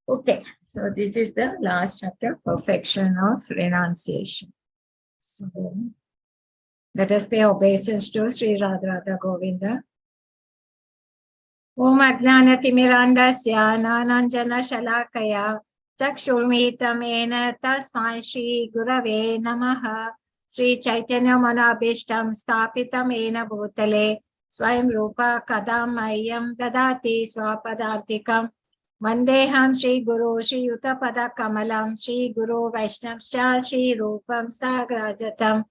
Okay, so this is the last chapter, perfection of renunciation. So let us pay obeisance to Sri Radha Govinda. Om Ajnanatimirandasya Nananjana Shalakaya Chakshurmitamena Tasmai Shri Gurave Namaha Sri Chaitanya Manabhishtam Stapitamena Bhutale Swayam Rupa Kadamayam Dadati Swapadantikam Vandeham Shri Guru Shri Yuttapada Kamalam Shri Guru Vaishnavscha Shri Rupam Sagrajatam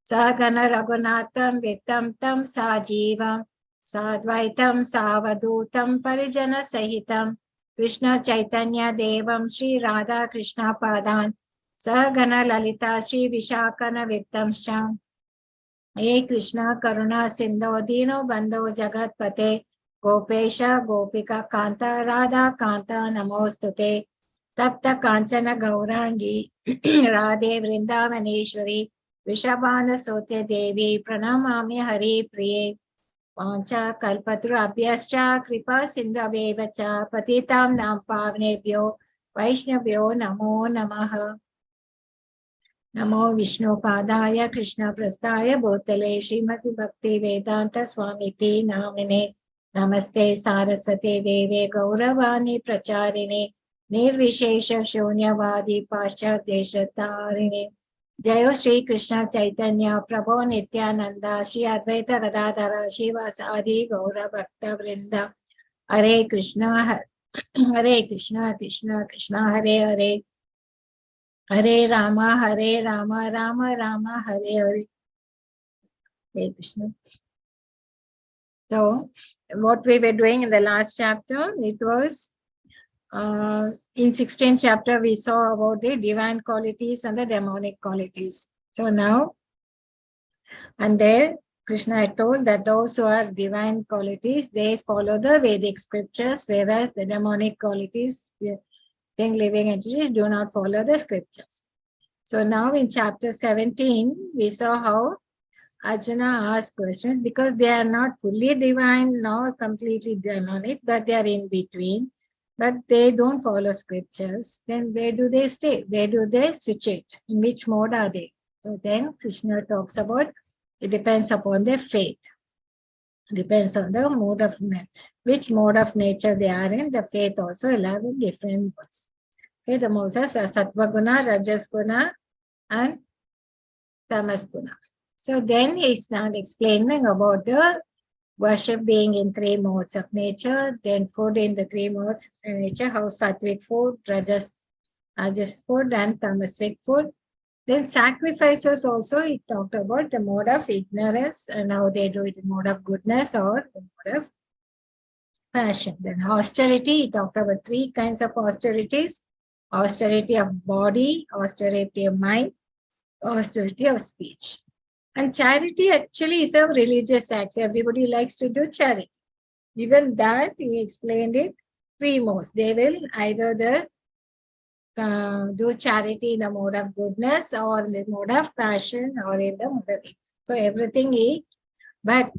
Sagana Raghunatham Vitam Tam Sajivam Sadvaitam Savadutam Parijana Sahitam Krishna Chaitanya Devam Shri Radha Krishna Padan Sagana Lalita Shri Vishakana Vittamscha He Krishna Karuna Sindho Dino Bandho Jagat Pate Gopesha Gopika Kanta Radha Kanta Namostute Tapta Kanchana Gaurangi Radhe Vrindavaneshwari Vishabhana Sotya Devi Pranamami Hari Priye Pancha Kalpatra Abhyascha Kripa Sindhaveva cha Patitam Nam Pavnebhyo Vaishnavyo Namo Namaha Namo Vishnu Padaya Krishna Prastaya Bhutale Srimati Bhakti Vedanta Swamiti Namine Namaste Saraswate Deve Gauravani Pracharine Nirvishesha Shunyavadi Paschat Deshatarine Jayo Shri Krishna Chaitanya Prabhu Nityananda Shri Advaita Gadadhara Shivasadi Gaura Bhakta Vrinda Hare Krishna Hare Krishna Krishna Krishna Hare Hare Hare Rama Rama Rama Hare Hare Hare Krishna. So what we were doing in the last chapter, it was in 16th chapter, we saw about the divine qualities and the demonic qualities. So now, and there, Krishna had told that those who are divine qualities, they follow the Vedic scriptures, whereas the demonic qualities, living entities, do not follow the scriptures. So now in chapter 17, we saw how Arjuna asked questions because they are not fully divine nor completely demonic, but they are in between. But they don't follow scriptures, then where do they stay? Where do they situate? In which mode are they? So then Krishna talks about it depends upon their faith. It depends on the mode of which mode of nature they are in. The faith also will have different modes. Okay, the modes are Sattva Guna, Rajas Guna, and Tamas Guna. So then he's now explaining about the worship being in three modes of nature, then food in the three modes of nature, how sattvic food, rajas food, and tamasic food. Then sacrifices also, he talked about the mode of ignorance and how they do it in mode of goodness or the mode of passion. Then austerity, he talked about three kinds of austerities: austerity of body, austerity of mind, austerity of speech. And charity actually is a religious act. Everybody likes to do charity. Even that, he explained it, three modes. They will either do charity in the mode of goodness or in the mode of passion or in the mode of ignorance. So everything he, but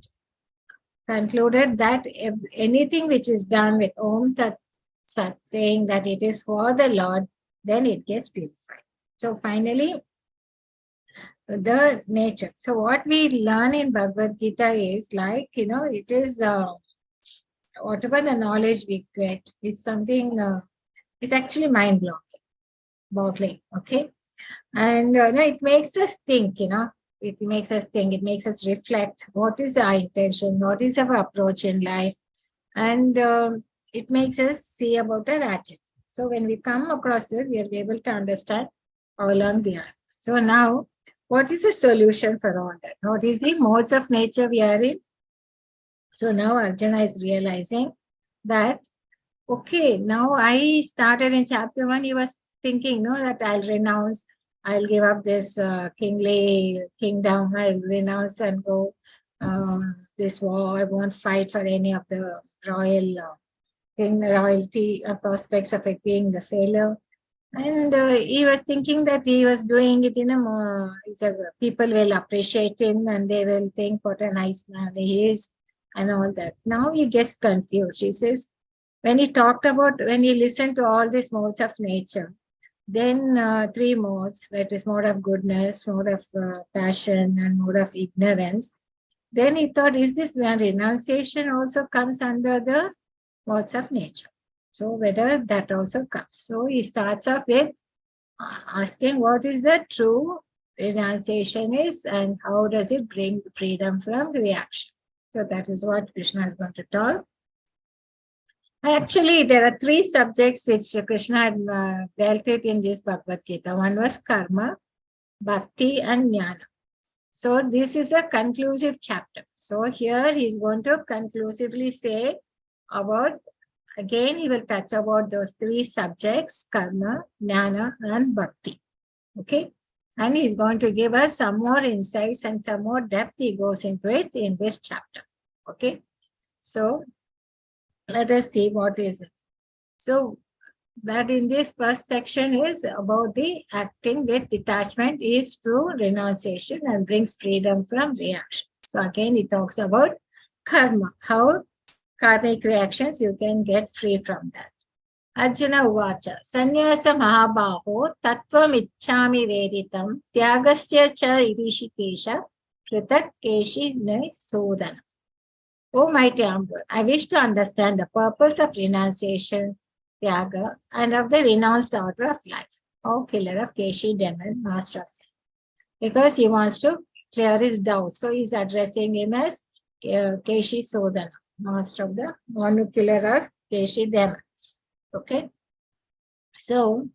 concluded that anything which is done with Om Tat Sat, saying that it is for the Lord, then it gets purified. So finally, the nature. So what we learn in Bhagavad Gita is like, it is whatever the knowledge we get is something, it's actually mind-boggling, okay? And it makes us think, it makes us think, it makes us reflect what is our intention, what is our approach in life, and it makes us see about our attitude. So when we come across it, we are able to understand how long we are. So now, what is the solution for all that? What is the modes of nature we are in? So now Arjuna is realizing that, okay, now I started in chapter 1, he was thinking, that I'll renounce, I'll give up this kingly kingdom, I'll renounce and go this war, I won't fight for any of the royalty prospects of it being the failure. And he was thinking that he was doing it in a more, people will appreciate him and they will think what a nice man he is and all that. Now he gets confused. He says, when he talked about, when he listened to all these modes of nature, then three modes, that is mode of goodness, mode of passion, and mode of ignorance. Then he thought, is this when renunciation also comes under the modes of nature? So whether that also comes. So he starts off with asking what is the true renunciation is and how does it bring freedom from reaction. So that is what Krishna is going to talk. Actually, there are three subjects which Krishna had dealt with in this Bhagavad Gita. One was karma, bhakti, and jnana. So this is a conclusive chapter. So here he is going to conclusively say about, again he will touch about those three subjects, karma, jnana, and bhakti. Okay. And he is going to give us some more insights and some more depth he goes into it in this chapter. Okay. So let us see what is it. So that in this first section is about the acting with detachment is true renunciation and brings freedom from reaction. So again, it talks about karma, how karmic reactions you can get free from that. Arjuna Uvacha, Sannyasa Mahabaho, Tattvam Ichchami Veditam, Tyagasya Cha Irishikesha, Kritak Keshi Ne Sodana. O mighty Emperor, I wish to understand the purpose of renunciation, Tyaga, and of the renounced order of life. O killer of Keshi demon, master of sin. Because he wants to clear his doubts. So he's addressing him as Keshi Sodana, master of the one killer of Keshi demon. Okay. So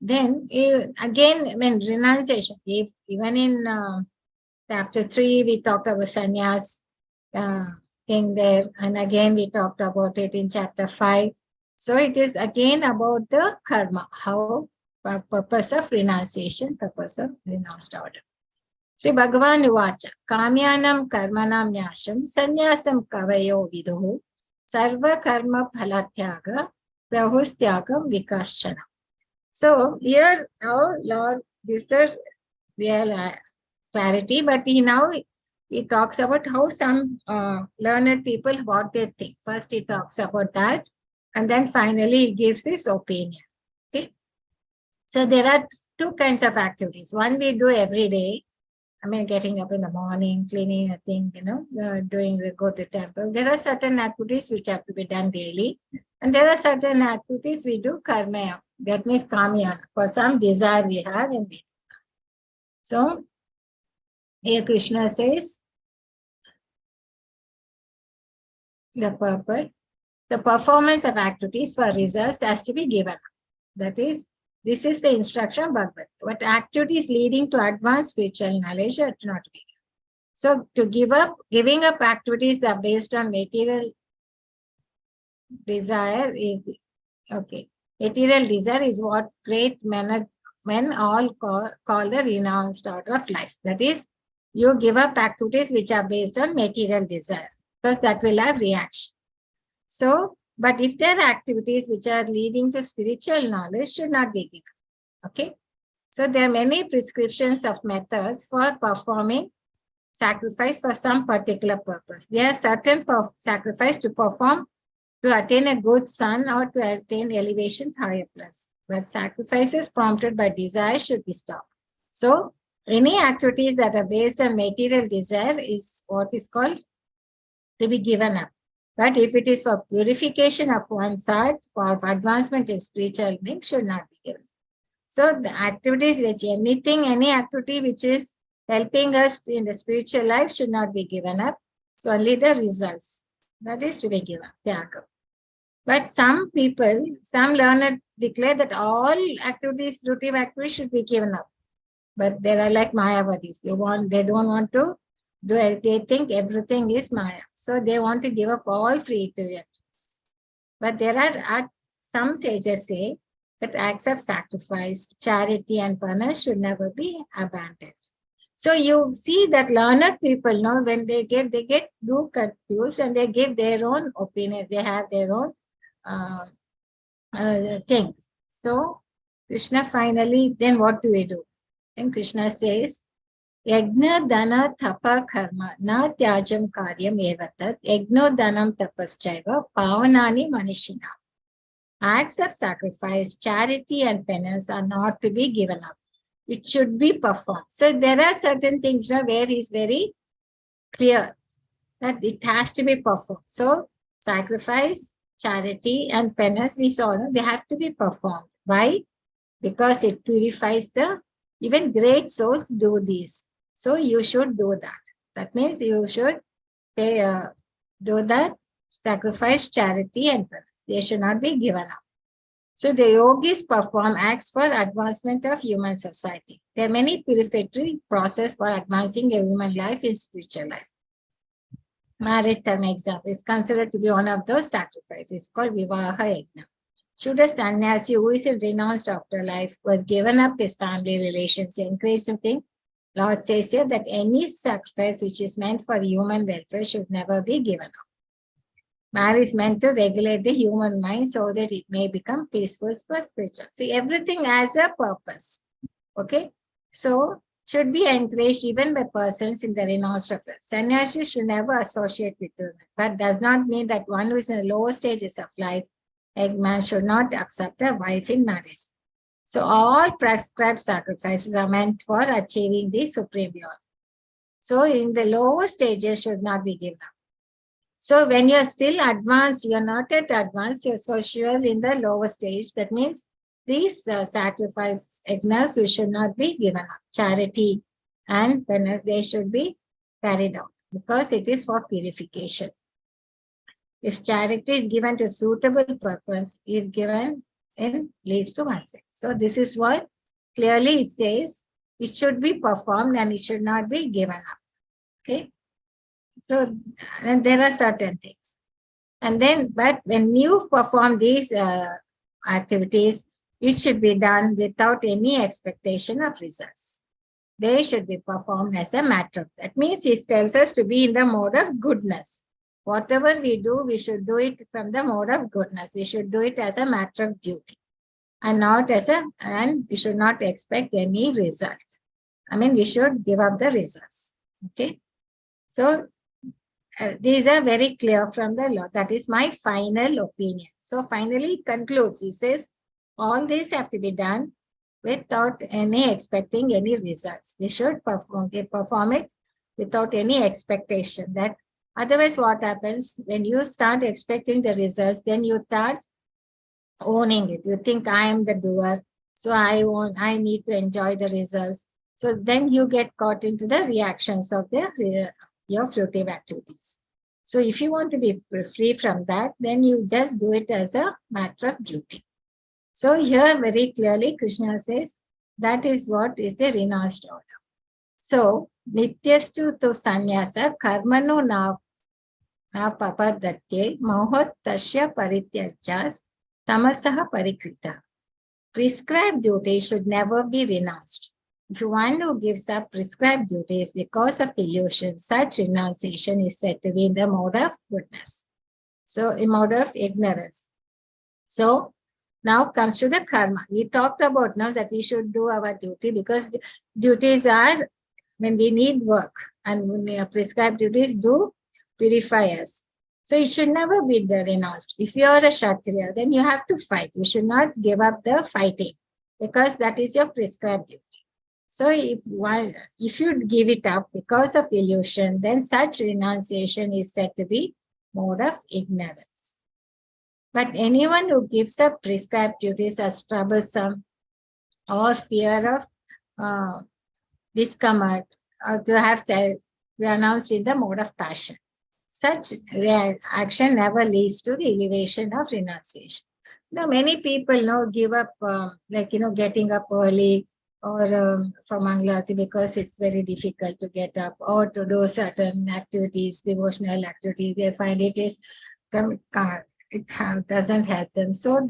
then again, I mean, renunciation. Even in chapter 3, we talked about sannyas thing there. And again, we talked about it in chapter 5. So it is again about the karma, how purpose of renunciation, purpose of renounced order. Sri Bhagavan Uvacha, Kamyanam Karmanam Nyasham, Sannyasam Kavayo Viduhu, Sarva Karma Phalatyaga, Prahustyagam Vikaschana. So here now, Lord, this is the real clarity, but he talks about how some learned people, what they think. First, he talks about that, and then finally, he gives his opinion. Okay. So there are two kinds of activities. One we do every day. I mean, getting up in the morning, cleaning a thing, go to temple. There are certain activities which have to be done daily. And there are certain activities we do karma. That means kamya. For some desire we have and we do. So, here Krishna says, the purpose, the performance of activities for results has to be given. That is, this is the instruction of Bhagavad. But activities leading to advanced spiritual knowledge are not be given. So to giving up activities that are based on material desire is, okay. Material desire is what great men all call the renounced order of life. That is, you give up activities which are based on material desire, because that will have reaction. So, but if there are activities which are leading to spiritual knowledge, should not be given. Okay. So there are many prescriptions of methods for performing sacrifice for some particular purpose. There are certain sacrifice to perform to attain a good son or to attain elevation higher plus. But sacrifices prompted by desire should be stopped. So any activities that are based on material desire is what is called to be given up. But if it is for purification of one's heart, for advancement in spiritual things, should not be given. So the activities which any activity which is helping us in the spiritual life should not be given up. So only the results, that is to be given. Tyaga. But some people, some learners declare that all activities, fruitive activities should be given up. But there are like Mayavadis. They don't want to do it. They think everything is Maya. So they want to give up all free activities. But there are some sages say that acts of sacrifice, charity, and penance should never be abandoned. So you see that learned people know when they get too confused and they give their own opinion. They have their own things. So Krishna finally, then what do we do? Then Krishna says, Yajna dana tapa karma na tyajam karyam evatat yajno danam tapaschaiva pavanani manishina. Acts of sacrifice, charity and penance are not to be given up. It should be performed. So there are certain things where he is very clear that it has to be performed. So sacrifice, charity and penance, we saw, they have to be performed. Why? Because it purifies even great souls do this. So you should do that. That means you should do that, sacrifice, charity and penance. They should not be given up. So the yogis perform acts for advancement of human society. There are many purificatory processes for advancing a human life in spiritual life. Marriage, an example, is considered to be one of those sacrifices. It's called Vivaha Yajna. Should a sannyasi who is renounced after life was given up his family relations, encouraged to think, Lord says here that any sacrifice which is meant for human welfare should never be given up. Marriage is meant to regulate the human mind so that it may become peaceful for spiritual. See, everything has a purpose. Okay? So, should be encouraged even by persons in the renounced of life. Sannyasi should never associate with women, but does not mean that one who is in the lower stages of life, a man should not accept a wife in marriage. So, all prescribed sacrifices are meant for achieving the supreme Lord. So, in the lower stages should not be given up. So when you're still advanced, you're not at advanced, you're social in the lower stage. That means these sacrifice yajnas, we should not be given up. Charity and penance, they should be carried out because it is for purification. If charity is given to suitable purpose, is given in leads to oneself. So this is what clearly it says. It should be performed and it should not be given up. Okay. So, and there are certain things. And then, but when you perform these activities, it should be done without any expectation of results. They should be performed as a matter of. That means it tells us to be in the mode of goodness. Whatever we do, we should do it from the mode of goodness. We should do it as a matter of duty and not and we should not expect any result. I mean, we should give up the results. Okay. So, these are very clear from the law. That is my final opinion. So finally it concludes. He says, all these have to be done without any expecting any results. We should perform it without any expectation. That otherwise what happens when you start expecting the results, then you start owning it. You think I am the doer. So I need to enjoy the results. So then you get caught into the reactions of your fruitive activities. So if you want to be free from that, then you just do it as a matter of duty. So here very clearly Krishna says that is what is the renounced order. So nityastu to sannyasa karmano na papadatye mohot tasya parityarjas tamasaha parikrita. Prescribed duties should never be renounced. If one who gives up prescribed duties because of illusion, such renunciation is said to be in the mode of goodness. So, in mode of ignorance. So, now comes to the karma. We talked about now that we should do our duty because duties are when we need work and when prescribed duties do purify us. So, it should never be renounced. If you are a Kshatriya, then you have to fight. You should not give up the fighting because that is your prescribed duty. So if you give it up because of illusion, then such renunciation is said to be mode of ignorance. But anyone who gives up prescribed duties as troublesome or fear of discomfort or to have renounced in the mode of passion, such action never leads to the elevation of renunciation. Now, many people give up, getting up early, or for Mangalati because it's very difficult to get up or to do certain activities, devotional activities. They find doesn't help them. So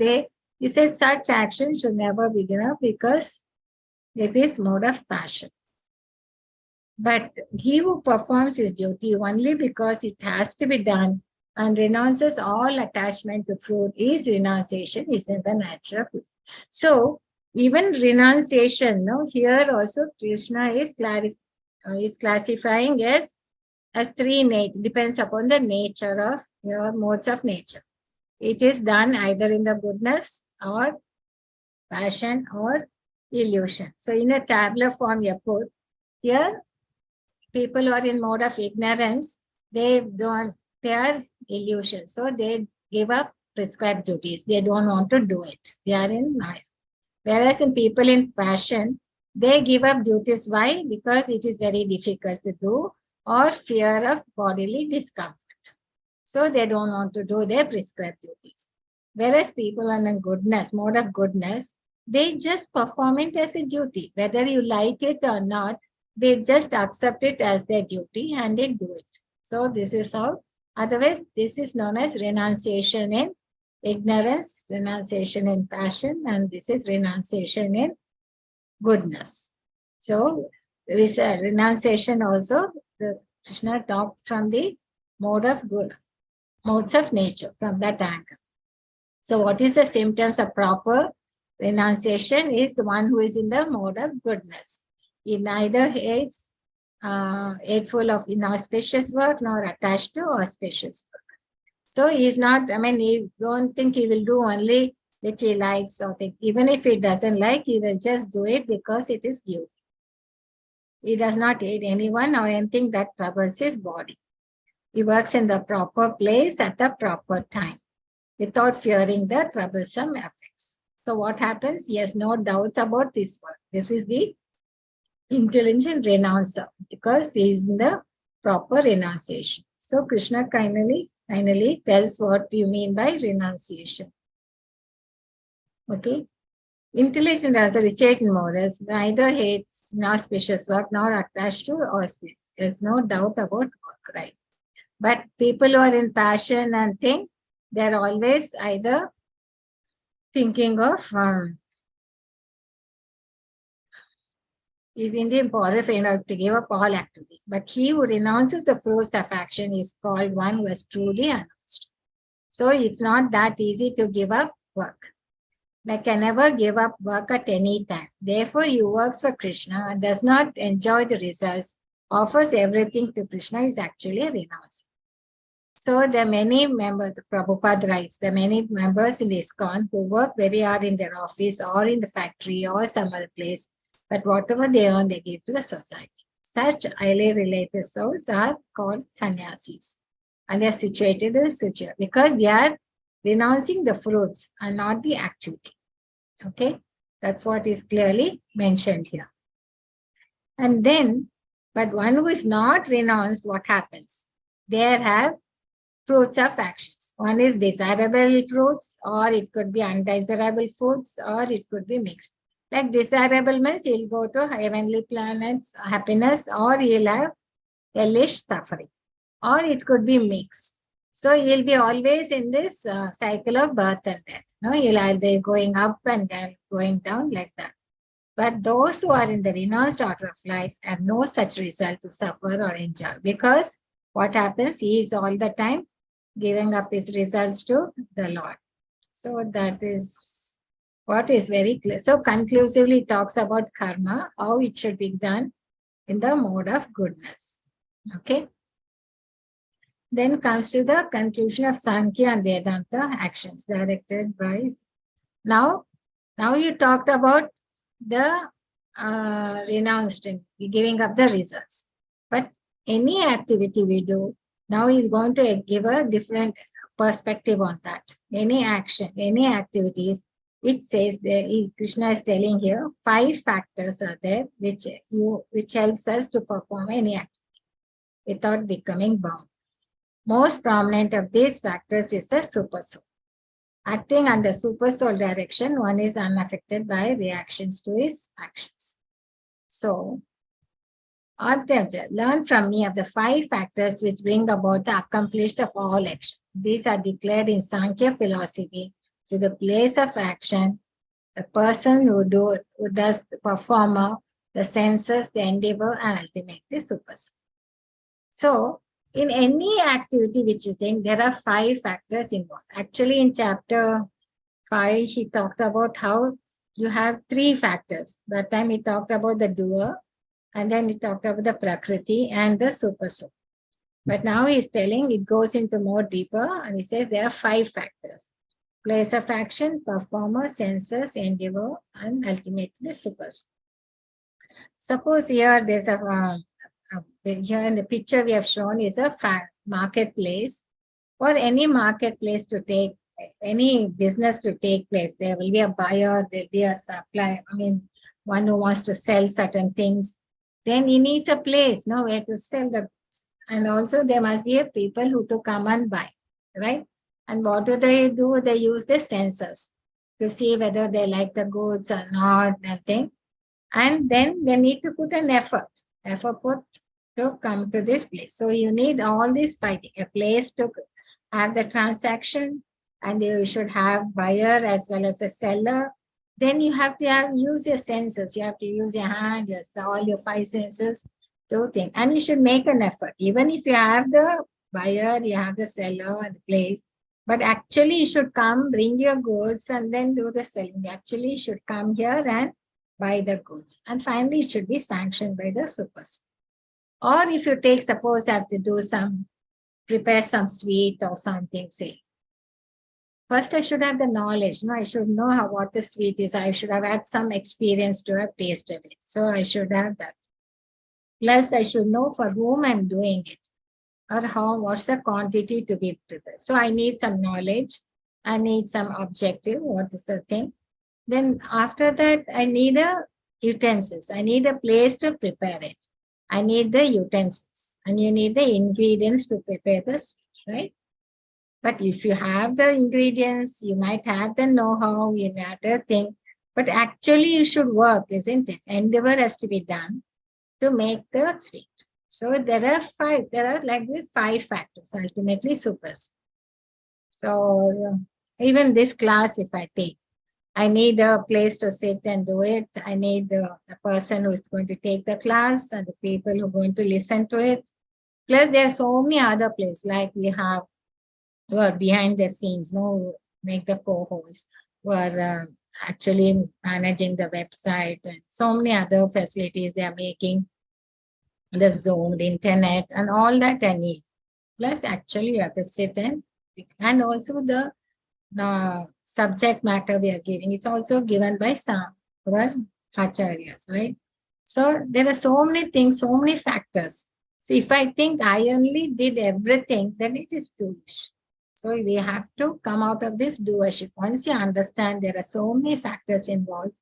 you said such action should never be given up because it is mode of passion. But he who performs his duty only because it has to be done and renounces all attachment to fruit, his renunciation is in the nature of it. So even renunciation, here also Krishna is is classifying as three depends upon the nature of your modes of nature. It is done either in the goodness or passion or illusion. So in a tabular form you put here, people who are in mode of ignorance, they are illusion. So they give up prescribed duties. They don't want to do it. They are in Maya. Whereas in people in passion, they give up duties. Why? Because it is very difficult to do or fear of bodily discomfort. So they don't want to do their prescribed duties. Whereas people in the goodness, mode of goodness, they just perform it as a duty. Whether you like it or not, they just accept it as their duty and they do it. So this is how. Otherwise, this is known as renunciation in ignorance, renunciation in passion, and this is renunciation in goodness. So there is a renunciation also. The Krishna talked from the mode of good, modes of nature from that angle. So what is the symptoms of proper renunciation is the one who is in the mode of goodness. He neither hates hateful of inauspicious work nor attached to auspicious work. So he's not, he don't think he will do only which he likes or think. Even if he doesn't like, he will just do it because it is due. He does not hate anyone or anything that troubles his body. He works in the proper place at the proper time without fearing the troublesome effects. So what happens? He has no doubts about this work. This is the intelligent renouncer because he is in the proper renunciation. So Krishna finally tells what you mean by renunciation. Okay. Intelligent as a restrained morals neither hates inauspicious work nor attached to auspicious. There's no doubt about work, right? But people who are in passion and think, they're always either thinking of is Indian power to give up all activities. But he who renounces the fruits of action is called one who has truly renounced. So it's not that easy to give up work. Like can never give up work at any time. Therefore, he works for Krishna and does not enjoy the results, offers everything to Krishna is actually a renouncer. So there are many members, Prabhupada writes, there are many members in the ISKCON who work very hard in their office or in the factory or some other place, but whatever they earn, they give to the society. Such highly related souls are called sannyasis. And they are situated in Sujata because they are renouncing the fruits and not the activity. Okay, that's what is clearly mentioned here. And then, but one who is not renounced, what happens? There have fruits of actions. One is desirable fruits, or it could be undesirable fruits, or it could be mixed. Like desirable means he'll go to heavenly planets, happiness, or he'll have hellish suffering. Or it could be mixed. So he'll be always in this cycle of birth and death. No, he'll either going up and then going down like that. But those who are in the renounced order of life have no such result to suffer or enjoy. Because what happens? He is all the time giving up his results to the Lord. So that is what is very clear. So conclusively talks about karma, how it should be done in the mode of goodness. Okay. Then comes to the conclusion of Sankhya and Vedanta actions directed by. Now you talked about the renounced and giving up the results. But any activity we do, now he's going to give a different perspective on that. Any action, any activities, it says that Krishna is telling here 5 factors are there which helps us to perform any activity without becoming bound. Most prominent of these factors is the supersoul. Acting under supersoul direction, one is unaffected by reactions to his actions. So, learn from me of the 5 factors which bring about the accomplished of all action. These are declared in Sankhya philosophy to the place of action, the person who does the performer, the senses, the endeavor, and ultimately supersoul. So, in any activity which you think, there are 5 factors involved. Actually, in chapter 5, he talked about how you have 3 factors. That time he talked about the doer, And then he talked about the Prakriti and the Super Soul. But now he's telling it goes into more deeper, and he says there are 5 factors: place of action, performer, senses, endeavor, and ultimately the Super Soul. Suppose here there's here in the picture we have shown is a marketplace. For any marketplace to take, any business to take place, there will be a buyer, there will be a supply, one who wants to sell certain things. Then he needs a place, where to sell the, and also there must be a people who to come and buy, right? And what do? They use the senses to see whether they like the goods or not, nothing. And then they need to put an effort put to come to this place. So you need all this fighting, a place to have the transaction, and you should have buyer as well as a seller. Then you have to use your senses. You have to use your hand, all your 5 senses to think. And you should make an effort. Even if you have the buyer, you have the seller and the place, but actually you should come, bring your goods, and then do the selling. Actually, you should come here and buy the goods. And finally, it should be sanctioned by the Super Soul. Or if you take, suppose I have to do prepare some sweet or something, say. First, I should have the knowledge. I should know what the sweet is. I should have had some experience to have tasted it. So I should have that. Plus, I should know for whom I'm doing it, or what's the quantity to be prepared. So I need some knowledge. I need some objective. What is the thing? Then after that, I need a utensils. I need a place to prepare it. I need the utensils, and you need the ingredients to prepare the sweet, right? But if you have the ingredients, you might have the know-how, you have the thing, but actually you should work, isn't it? Endeavor has to be done to make the sweet. So there are like the 5 factors, ultimately Super Soul. So even this class, if I take, I need a place to sit and do it. I need the person who is going to take the class and the people who are going to listen to it. Plus, there are so many other places, like we have who are behind the scenes, make the co-host, who are actually managing the website, and so many other facilities they are making, the Zoom, the internet, and all that I need. Plus, actually, you have to sit and also the subject matter we are giving. It's also given by some of our acharyas, right? So there are so many things, so many factors. So if I think I only did everything, then it is foolish. So we have to come out of this doership. Once you understand there are so many factors involved,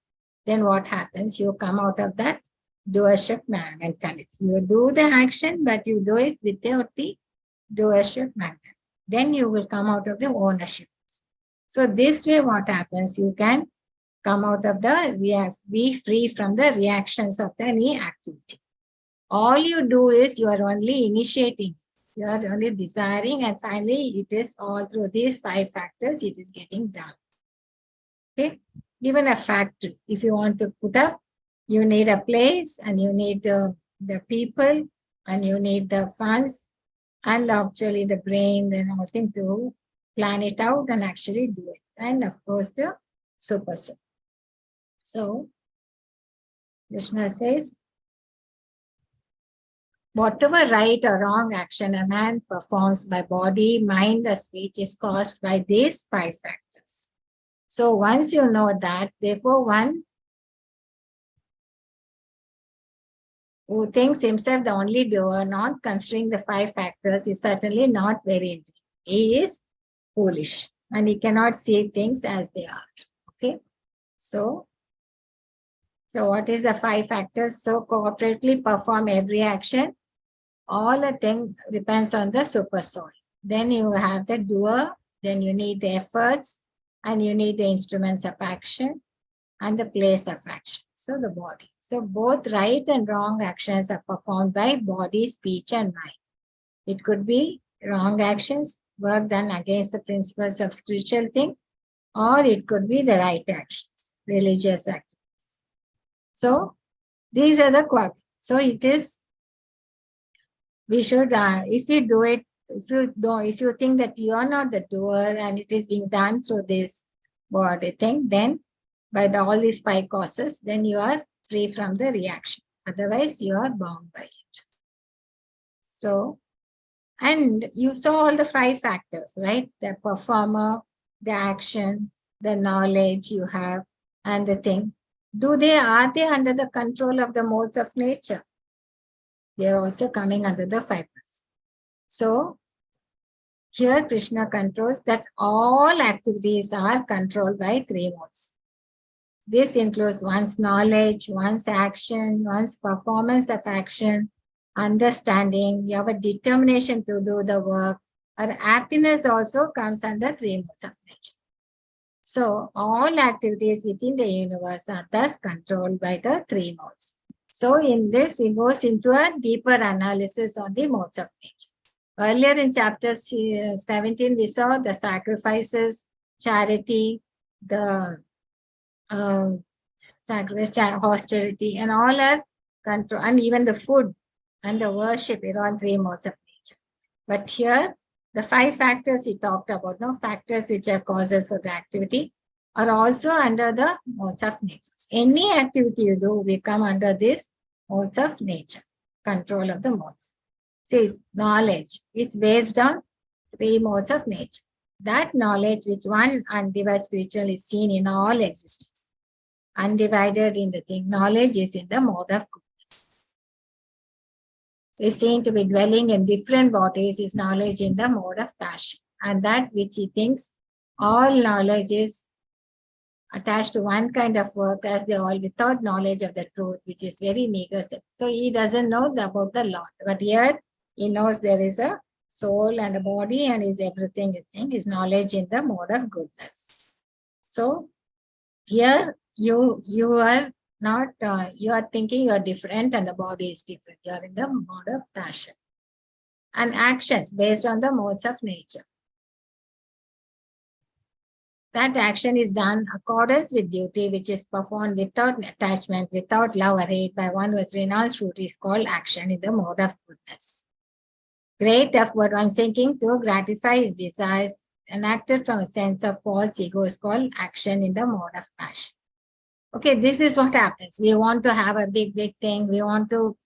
then what happens? You come out of that doership mentality. You do the action, but you do it without the doership mentality. Then you will come out of the ownership. So this way what happens? You can come out of be free from the reactions of any activity. All you do is you are only initiating. You are only desiring, and finally it is all through these 5 factors it is getting done. Okay. Even a factory, if you want to put up, you need a place, and you need the people, and you need the funds, and actually the brain and everything to plan it out and actually do it. And of course the Super Soul. So Krishna says, whatever right or wrong action a man performs by body, mind, or speech is caused by these 5 factors. So once you know that, therefore one who thinks himself the only doer, not considering the 5 factors, is certainly not very intelligent. He is foolish, and he cannot see things as they are. Okay. So what is the 5 factors? So cooperatively perform every action. All the thing depends on the Super Soul. Then you have the doer, then you need the efforts, and you need the instruments of action and the place of action. So the body. So both right and wrong actions are performed by body, speech, and mind. It could be wrong actions, work done against the principles of spiritual thing, or it could be the right actions, religious activities. So these are the qualities. So it is, we should, if you do it, if you think that you are not the doer and it is being done through this body thing, then by all these 5 causes, then you are free from the reaction. Otherwise, you are bound by it. So, and you saw all the 5 factors, right? The performer, the action, the knowledge you have, and the thing. Are they under the control of the modes of nature? They are also coming under the 5. So, here Krishna controls that all activities are controlled by 3 modes. This includes one's knowledge, one's action, one's performance of action, understanding, you have a determination to do the work. Our happiness also comes under 3 modes of nature. So all activities within the universe are thus controlled by the 3 modes. So in this, it goes into a deeper analysis on the modes of nature. Earlier in chapter 17, we saw the sacrifices, charity, the sacrifice, austerity, and all are control, and even the food and the worship are all 3 modes of nature. But here, the 5 factors we talked about, no factors which are causes for the activity, are also under the modes of nature. Any activity you do, we come under this modes of nature, control of the modes. Says knowledge is based on 3 modes of nature. That knowledge which one undivided spiritual is seen in all existence. Undivided in the thing, knowledge is in the mode of goodness. Is seen to be dwelling in different bodies is knowledge in the mode of passion. And that which he thinks all knowledge is attached to one kind of work, as they all without knowledge of the truth, which is very meager. So he doesn't know about the Lord. But here he knows there is a soul and a body and is everything is thing, is knowledge in the mode of goodness. So here you are not, you are thinking you are different and the body is different. You are in the mode of passion. And actions based on the modes of nature. That action is done accordance with duty, which is performed without attachment, without love or hate by one who has renounced truth is called action in the mode of goodness. Great effort one thinking to gratify his desires and acted from a sense of false ego is called action in the mode of passion. Okay, this is what happens. We want to have a big thing. We want to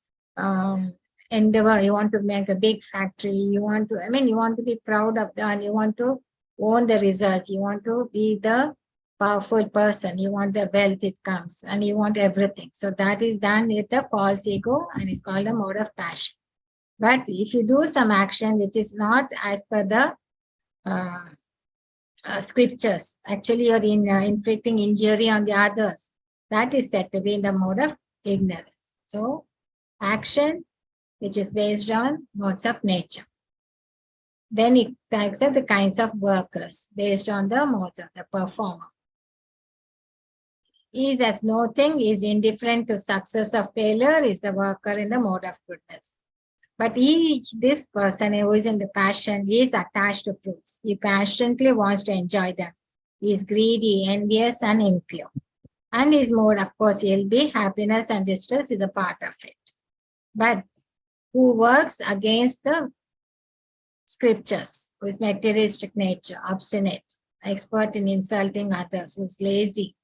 endeavor. You want to make a big factory. You want to, you want to be proud of that. You want to own the results. You want to be the powerful person. You want the wealth, it comes, and you want everything. So that is done with the false ego and it's called a mode of passion. But if you do some action which is not as per the scriptures, actually you're inflicting injury on the others, that is said to be in the mode of ignorance. So action which is based on modes of nature. Then it takes up the kinds of workers based on the modes of the performer. Is as nothing, is indifferent to success or failure, is the worker in the mode of goodness. But this person who is in the passion, he is attached to fruits. He passionately wants to enjoy them. He is greedy, envious, and impure. And his mode, of course, he'll be happiness and distress is a part of it. But who works against the scriptures, who is materialistic nature, obstinate, expert in insulting others, who is lazy,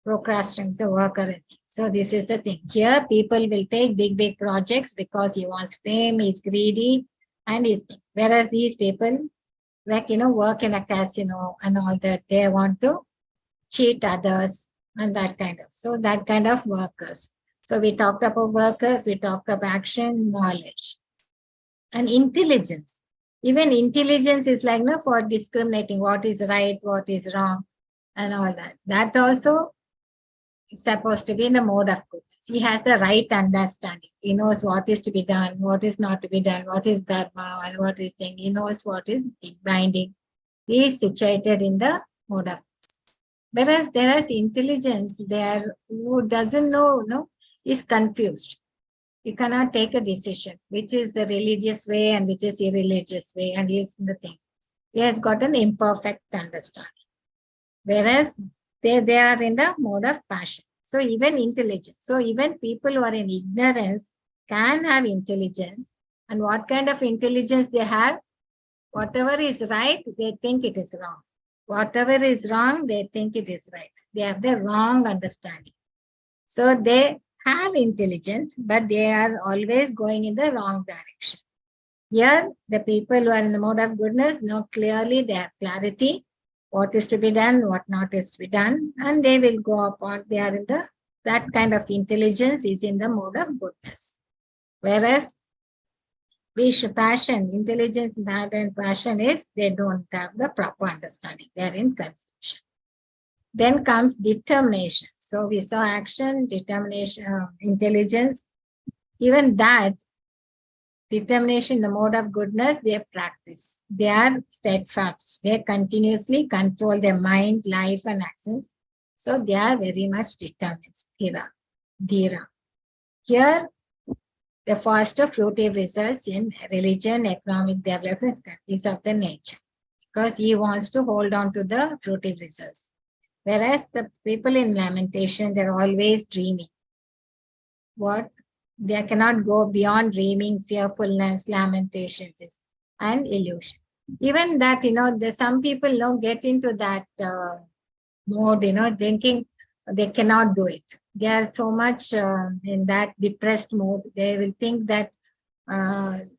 procrastinates the worker. So this is the thing. Here people will take big projects because he wants fame, he's greedy, and he's thing. Whereas these people, like, work in a casino and all that, they want to cheat others and that kind of. So that kind of workers. So we talked about workers, we talked about action, knowledge, and intelligence. Even intelligence is like, for discriminating what is right, what is wrong, and all that. That also is supposed to be in the mode of goodness. He has the right understanding. He knows what is to be done, what is not to be done, what is dharma, and what is thing. He knows what is binding. He is situated in the mode of goodness. Whereas there is intelligence there who doesn't know, is confused. You cannot take a decision, which is the religious way and which is irreligious way, and is the thing. He has got an imperfect understanding. Whereas they are in the mode of passion. So even intelligence. So even people who are in ignorance can have intelligence. And what kind of intelligence they have? Whatever is right, they think it is wrong. Whatever is wrong, they think it is right. They have the wrong understanding. So they have intelligence, but they are always going in the wrong direction. Here, the people who are in the mode of goodness know clearly, they have clarity, what is to be done, what not is to be done, and they will go upon, they are in the, that kind of intelligence is in the mode of goodness. Whereas passion, intelligence, and passion is, they don't have the proper understanding. They are in confusion. Then comes determination. So we saw action, determination, intelligence. Even that, determination in the mode of goodness, they practice. They are steadfast. They continuously control their mind, life, and actions. So they are very much determined. Dhira. Here, the foster fruitive results in religion, economic development is of the nature, because he wants to hold on to the fruitive results. Whereas the people in lamentation, they're always dreaming. What? They cannot go beyond dreaming, fearfulness, lamentations, and illusion. Even that, some people get into that mode, thinking they cannot do it. They are so much in that depressed mode. They will think that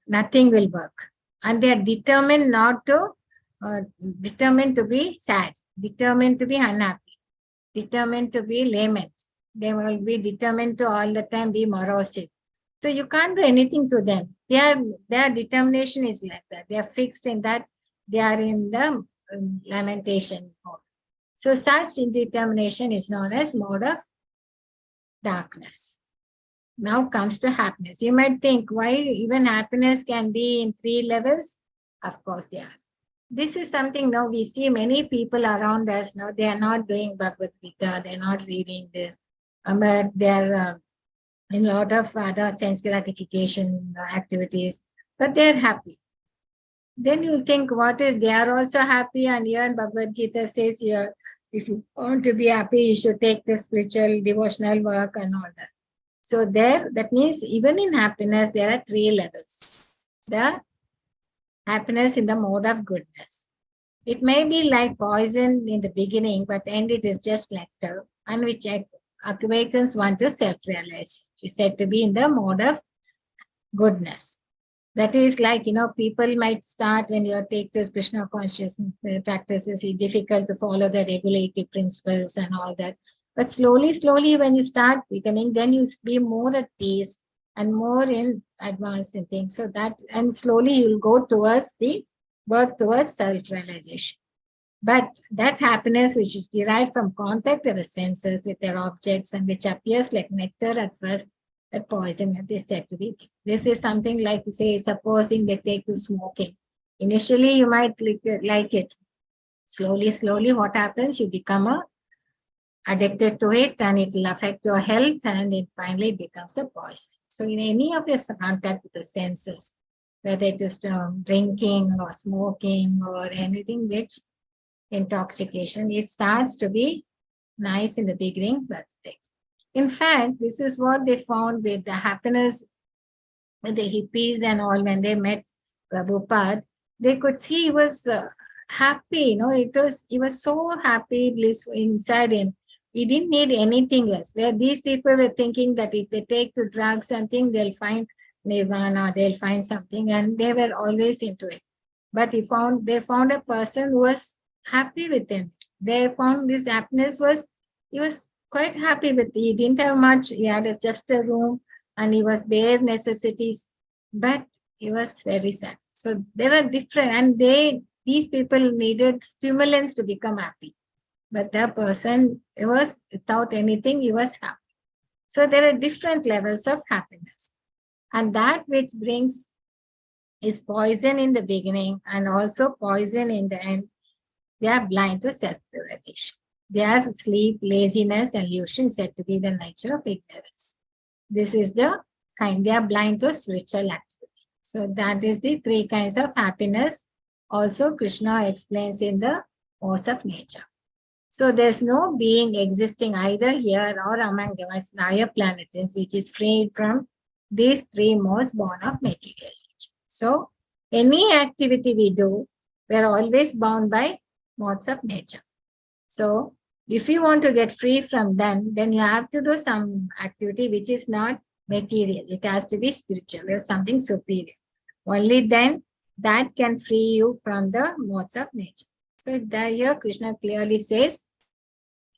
nothing will work. And they are determined determined to be sad, determined to be unhappy, determined to be lament. They will be determined to all the time be morosive. So you can't do anything to them. Their determination is like that. They are fixed in that. They are in the lamentation mode. So such determination is known as mode of darkness. Now comes to happiness. You might think, why even happiness can be in 3 levels? Of course they are. This is something now we see many people around us now, they are not doing Bhagavad Gita, they're not reading this, but they're in a lot of other sense gratification activities, but they're happy. Then you think, what is, they are also happy, and here Bhagavad Gita says here, if you want to be happy, you should take the spiritual devotional work and all that. So there, that means even in happiness, there are 3 levels. The happiness in the mode of goodness. It may be like poison in the beginning, but end it is just nectar, and which awakens one to self-realization. It's said to be in the mode of goodness. That is like, people might start when you take this Krishna consciousness practices, it's difficult to follow the regulative principles and all that. But slowly, when you start becoming, then you be more at peace and more in advance in things. So that, and slowly you'll go towards work towards self-realization. But that happiness which is derived from contact of the senses with their objects and which appears like nectar at first, that poison is said to be. This is something like, say, supposing they take to smoking. Initially, you might like it. Slowly, what happens? You become addicted to it, and it will affect your health, and it finally becomes a poison. So in any of your contact with the senses, whether it is drinking or smoking or anything which intoxication, it starts to be nice in the beginning, but in fact, this is what they found with the happiness with the hippies and all. When they met Prabhupada, they could see he was happy. He was so happy, blissful inside him. He didn't need anything else. Where these people were thinking that if they take to drugs and things, they'll find nirvana, they'll find something, and they were always into it. But they found a person who was happy with him. They found this happiness he was quite happy with it. He didn't have much. He had just a room, and he was bare necessities, but he was very sad. So there are different, and these people needed stimulants to become happy. But the person, it was without anything, he was happy. So there are different levels of happiness. And that which brings is poison in the beginning and also poison in the end. They are blind to self-realization. Their sleep, laziness, and illusion said to be the nature of ignorance. This is the kind, they are blind to spiritual activity. So that is the 3 kinds of happiness. Also, Krishna explains in the modes of nature. So there's no being existing either here or among the higher planets which is freed from these 3 modes born of material nature. So any activity we do, we're always bound by modes of nature. So If you want to get free from them, then you have to do some activity which is not material. It has to be spiritual or something superior. Only then that can free you from the modes of nature. So here Krishna clearly says,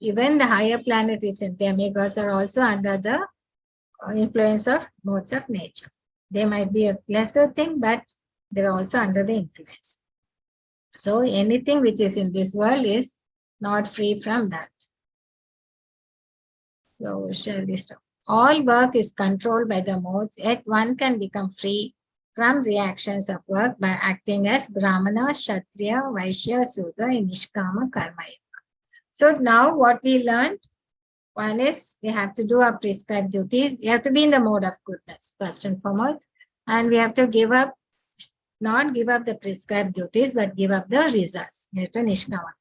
even the higher planets and demigods are also under the influence of modes of nature. They might be a lesser thing, but they're also under the influence. So anything which is in this world is not free from that. So shall we stop? All work is controlled by the modes, yet one can become free from reactions of work by acting as Brahmana, Kshatriya, Vaishya, Sudra in Nishkama Karma. So now what we learned, one is we have to do our prescribed duties. You have to be in the mode of goodness, first and foremost. And we have to give up, not give up the prescribed duties, but give up the results. You have to Nishkama.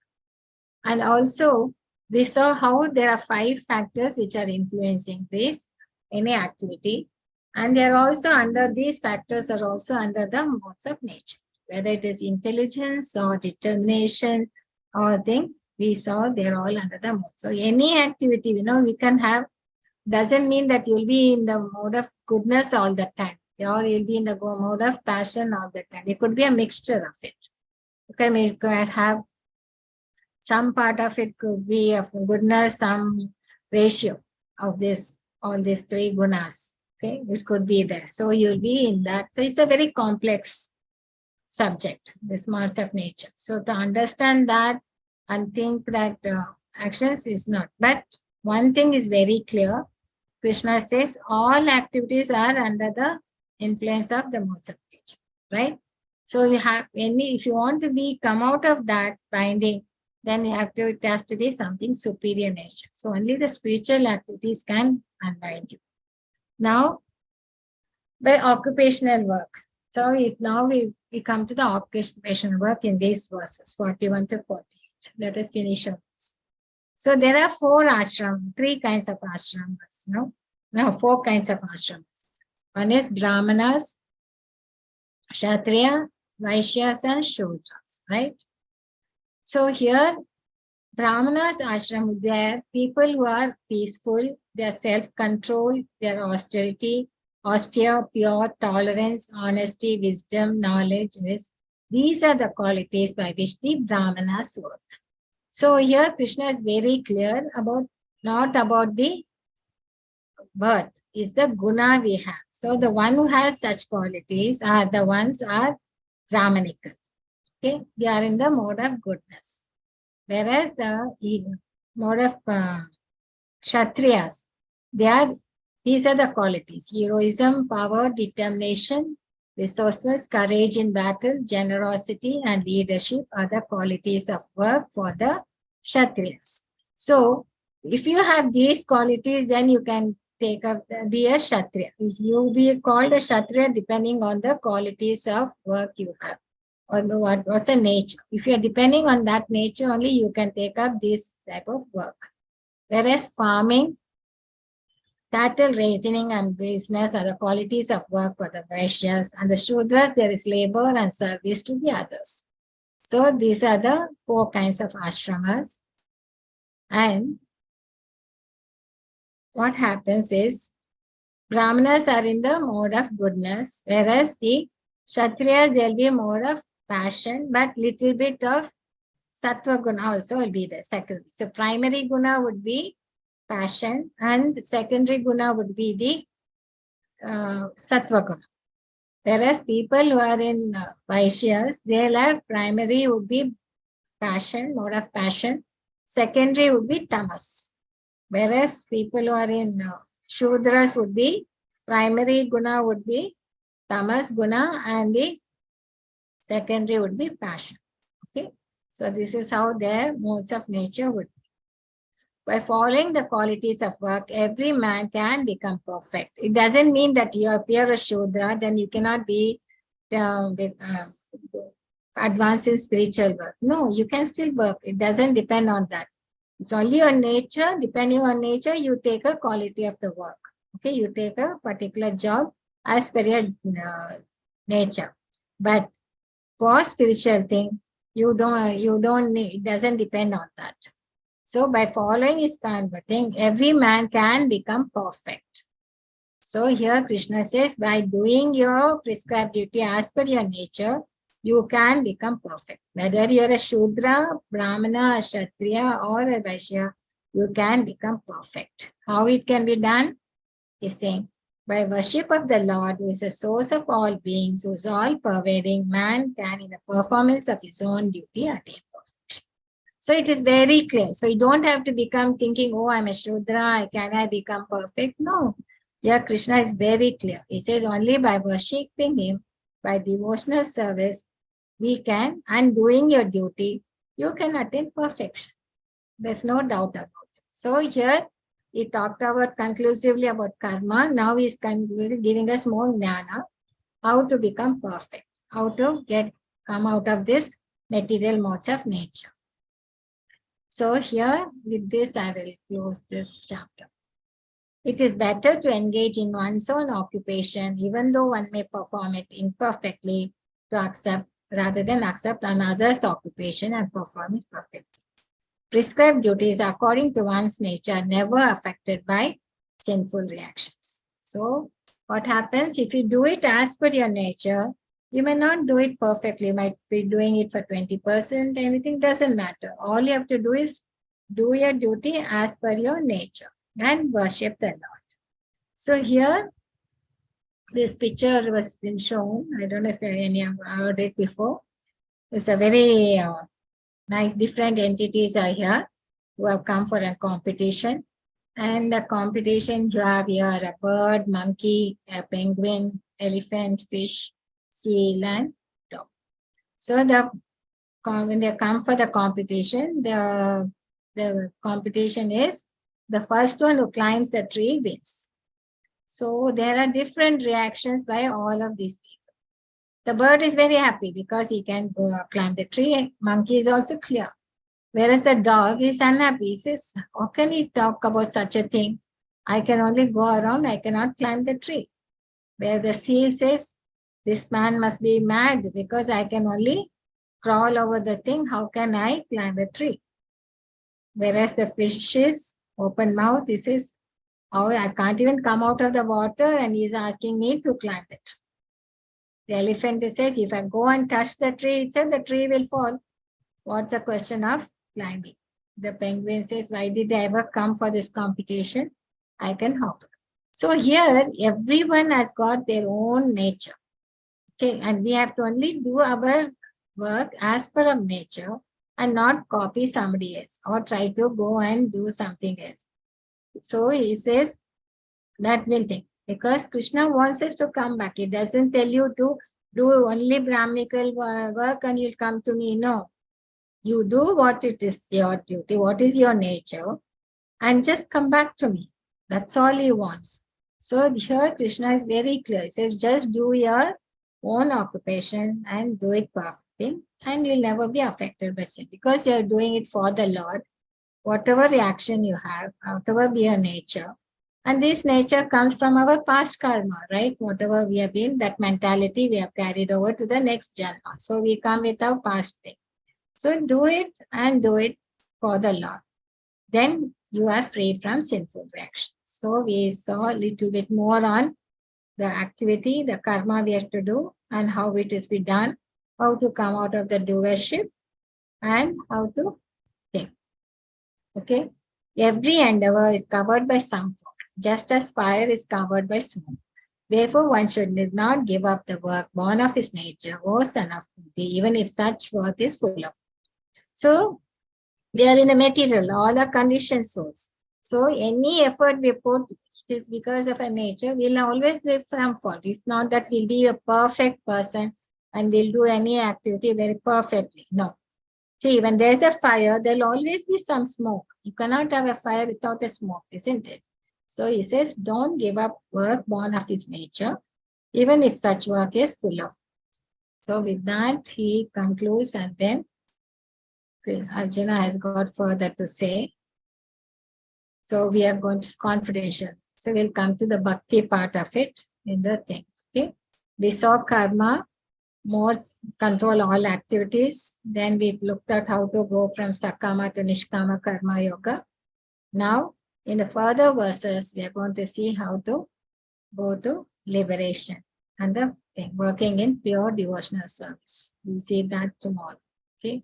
And also, we saw how there are 5 factors which are influencing this, any activity. And they are also under, these factors are also under the modes of nature. Whether it is intelligence or determination or thing, we saw they're all under the mode. So any activity, we can have, doesn't mean that you'll be in the mode of goodness all the time, or you'll be in the mode of passion all the time. It could be a mixture of it. Okay, we could have some part of it could be of goodness, some ratio of this, all these 3 gunas. Okay, it could be there. So you'll be in that. So it's a very complex subject, this modes of nature. So to understand that and think that actions is not. But one thing is very clear. Krishna says all activities are under the influence of the modes of nature, right? So you have if you want to come out of that binding, then it has to be something superior nature. So only the spiritual activities can unbind you. Now, by occupational work. So now we come to the occupational work in these verses, 41 to 48. Let us finish up this. So there are 4 ashrams, 3 kinds of ashrams. No, 4 kinds of ashrams. One is Brahmanas, Kshatriya, Vaishyas, and Shudras, right? So here, Brahmanas ashram, they are people who are peaceful, they are self-controlled, they are austere, pure, tolerance, honesty, wisdom, knowledge. These are the qualities by which the Brahmanas work. So here Krishna is very clear about, not about the birth, is the guna we have. So the one who has such qualities are the ones are Brahmanical. Okay, they are in the mode of goodness. Whereas the mode of Kshatriyas, these are the qualities: heroism, power, determination, resourcefulness, courage in battle, generosity, and leadership are the qualities of work for the Kshatriyas. So if you have these qualities, then you can be a Kshatriya. You be called a Kshatriya depending on the qualities of work you have. Or what's a nature. If you're depending on that nature only, you can take up this type of work. Whereas farming, cattle raising, and business are the qualities of work for the Vaishyas, and the Shudras, there is labor and service to the others. So these are the 4 kinds of ashramas. And what happens is, Brahmanas are in the mode of goodness, whereas the Kshatriyas, there will be a mode of passion, but little bit of Sattva guna also will be there. So primary guna would be passion, and secondary guna would be the Sattva guna. Whereas people who are in Vaishyas, they'll have primary would be passion, mode of passion. Secondary would be tamas. Whereas people who are in Shudras would be primary guna would be tamas guna, and the secondary would be passion. Okay, so this is how their modes of nature would be. By following the qualities of work, every man can become perfect. It doesn't mean that you appear a Shudra, then you cannot be advanced in spiritual work. No, you can still work. It doesn't depend on that. It's only on nature. Depending on nature, you take a quality of the work. Okay, you take a particular job as per your nature. But for spiritual thing, you don't need, it doesn't depend on that. So by following his converting, every man can become perfect. So here Krishna says, by doing your prescribed duty as per your nature, you can become perfect. Whether you're a Shudra, Brahmana, a Kshatriya, or a Vaishya, you can become perfect. How it can be done? He's saying, by worship of the Lord, who is the source of all beings, who is all pervading, man can, in the performance of his own duty, attain perfection. So it is very clear. So you don't have to become thinking, oh, I'm a Shudra, can I become perfect? No. Here Krishna is very clear. He says only by worshipping him, by devotional service, we can, and doing your duty, you can attain perfection. There's no doubt about it. So here he talked about conclusively about karma. Now he's giving us more jnana, how to become perfect, how to come out of this material modes of nature. So here with this, I will close this chapter. It is better to engage in one's own occupation, even though one may perform it imperfectly, to accept rather than accept another's occupation and perform it perfectly. Prescribed duties, according to one's nature, are never affected by sinful reactions. So what happens if you do it as per your nature? You may not do it perfectly. You might be doing it for 20%. Anything doesn't matter. All you have to do is do your duty as per your nature and worship the Lord. So here, this picture was been shown. I don't know if any have heard it before. It's a very nice different entities are here who have come for a competition. And the competition you have here a bird, monkey, a penguin, elephant, fish, seal, and dog. So when they come for the competition, the competition is the first one who climbs the tree wins. So there are different reactions by all of these people. The bird is very happy because he can go climb the tree. Monkey is also clear. Whereas the dog is unhappy. He says, how can he talk about such a thing? I can only go around. I cannot climb the tree. Where the seal says, this man must be mad because I can only crawl over the thing. How can I climb a tree? Whereas the fish is open mouth. He says, oh, I can't even come out of the water and he's asking me to climb the tree. The elephant says, if I go and touch the tree, it says the tree will fall. What's the question of climbing? The penguin says, why did I ever come for this competition? I can hop. So here, everyone has got their own nature. Okay, and we have to only do our work as per our nature and not copy somebody else or try to go and do something else. So he says that will think, because Krishna wants us to come back. He doesn't tell you to do only Brahminical work and you'll come to me. No. You do what it is your duty, what is your nature, and just come back to me. That's all he wants. So here Krishna is very clear. He says, just do your own occupation and do it perfectly, and you'll never be affected by sin because you're doing it for the Lord. Whatever reaction you have, whatever be your nature, and this nature comes from our past karma, right? Whatever we have been, that mentality we have carried over to the next janma. So we come with our past thing. So do it and do it for the Lord. Then you are free from sinful reactions. So we saw a little bit more on the activity, the karma we have to do and how it is be done, how to come out of the doership and how to think. Okay. Every endeavor is covered by some form, just as fire is covered by smoke. Therefore, one should not give up the work born of his nature, O son of Kunti, even if such work is full of. So, we are in the material, all the conditioned souls. So, any effort we put, it is because of a nature, we'll always live some fault. It's not that we'll be a perfect person and we'll do any activity very perfectly. No. See, when there's a fire, there'll always be some smoke. You cannot have a fire without a smoke, isn't it? So he says, don't give up work born of his nature, even if such work is full of. So with that, he concludes, and then Arjuna has got further to say. So we are going to confidential. So we'll come to the bhakti part of it in the thing. Okay. We saw karma. modes control all activities. Then we looked at how to go from Sakama to Nishkama Karma Yoga. Now, in the further verses, we are going to see how to go to liberation and the thing, working in pure devotional service. We'll see that tomorrow. Okay.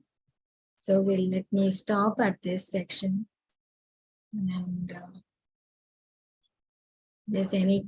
So let me stop at this section. And there's any